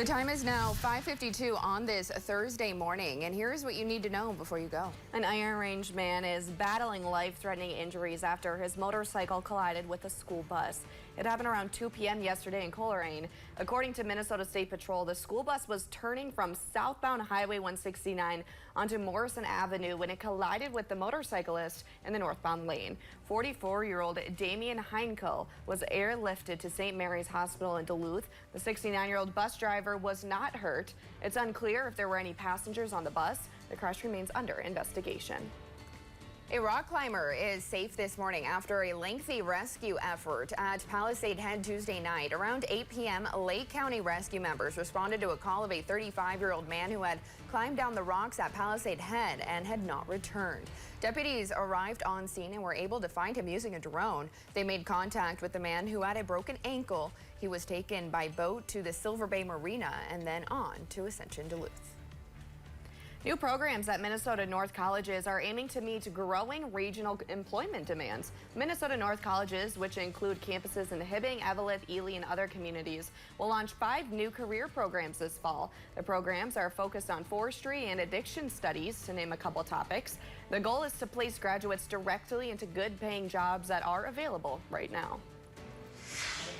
The time is now 5:52 on this Thursday morning, and here's what you need to know before you go. An Iron Range man is battling life-threatening injuries after his motorcycle collided with a school bus. It happened around 2 p.m. yesterday in Coleraine. According to Minnesota State Patrol, the school bus was turning from southbound Highway 169 onto Morrison Avenue when it collided with the motorcyclist in the northbound lane. 44-year-old Damian Heinkel was airlifted to St. Mary's Hospital in Duluth. The 69-year-old bus driver was not hurt. It's unclear if there were any passengers on the bus. The crash remains under investigation. A rock climber is safe this morning after a lengthy rescue effort at Palisade Head Tuesday night. Around 8 p.m., Lake County rescue members responded to a call of a 35-year-old man who had climbed down the rocks at Palisade Head and had not returned. Deputies arrived on scene and were able to find him using a drone. They made contact with the man who had a broken ankle. He was taken by boat to the Silver Bay Marina and then on to Ascension Duluth. New programs at Minnesota North Colleges are aiming to meet growing regional employment demands. Minnesota North Colleges, which include campuses in Hibbing, Eveleth, Ely, and other communities, will launch 5 new career programs this fall. The programs are focused on forestry and addiction studies, to name a couple topics. The goal is to place graduates directly into good-paying jobs that are available right now.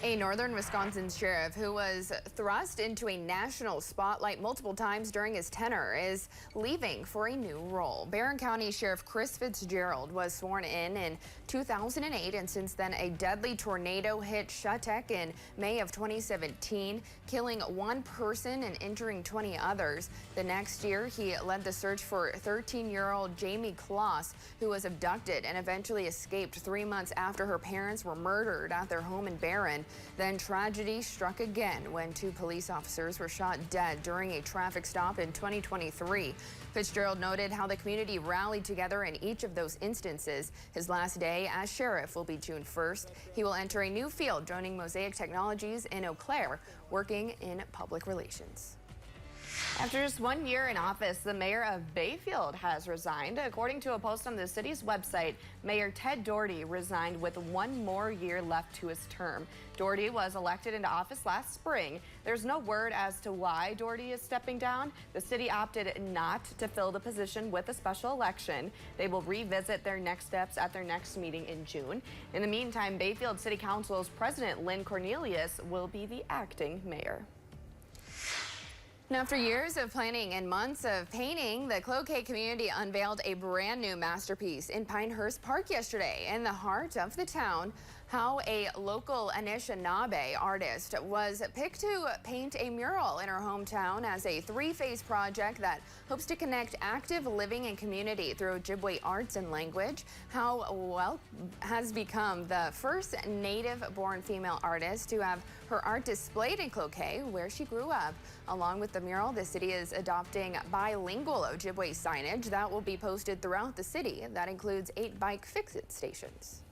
A northern Wisconsin sheriff who was thrust into a national spotlight multiple times during his tenure is leaving for a new role. Barron County Sheriff Chris Fitzgerald was sworn in 2008, and since then a deadly tornado hit Shattuck in May of 2017, killing 1 person and injuring 20 others. The next year, he led the search for 13-year-old Jamie Kloss, who was abducted and eventually escaped 3 months after her parents were murdered at their home in Barron. Then tragedy struck again when 2 police officers were shot dead during a traffic stop in 2023. Fitzgerald noted how the community rallied together in each of those instances. His last day as sheriff will be June 1st. He will enter a new field, joining Mosaic Technologies in Eau Claire, working in public relations. After just 1 year in office, the mayor of Bayfield has resigned. According to a post on the city's website, Mayor Ted Doherty resigned with 1 more year left to his term. Doherty was elected into office last spring. There's no word as to why Doherty is stepping down. The city opted not to fill the position with a special election. They will revisit their next steps at their next meeting in June. In the meantime, Bayfield City Council's President Lynn Cornelius will be the acting mayor. And after years of planning and months of painting, the Cloquet community unveiled a brand new masterpiece in Pinehurst Park yesterday. In the heart of the town, how a local Anishinaabe artist was picked to paint a mural in her hometown as a 3-phase project that hopes to connect active living and community through Ojibwe arts and language. How has become the first native-born female artist to have her art displayed in Cloquet, where she grew up. Along with the mural, the city is adopting bilingual Ojibwe signage that will be posted throughout the city. That includes 8 bike fix-it stations.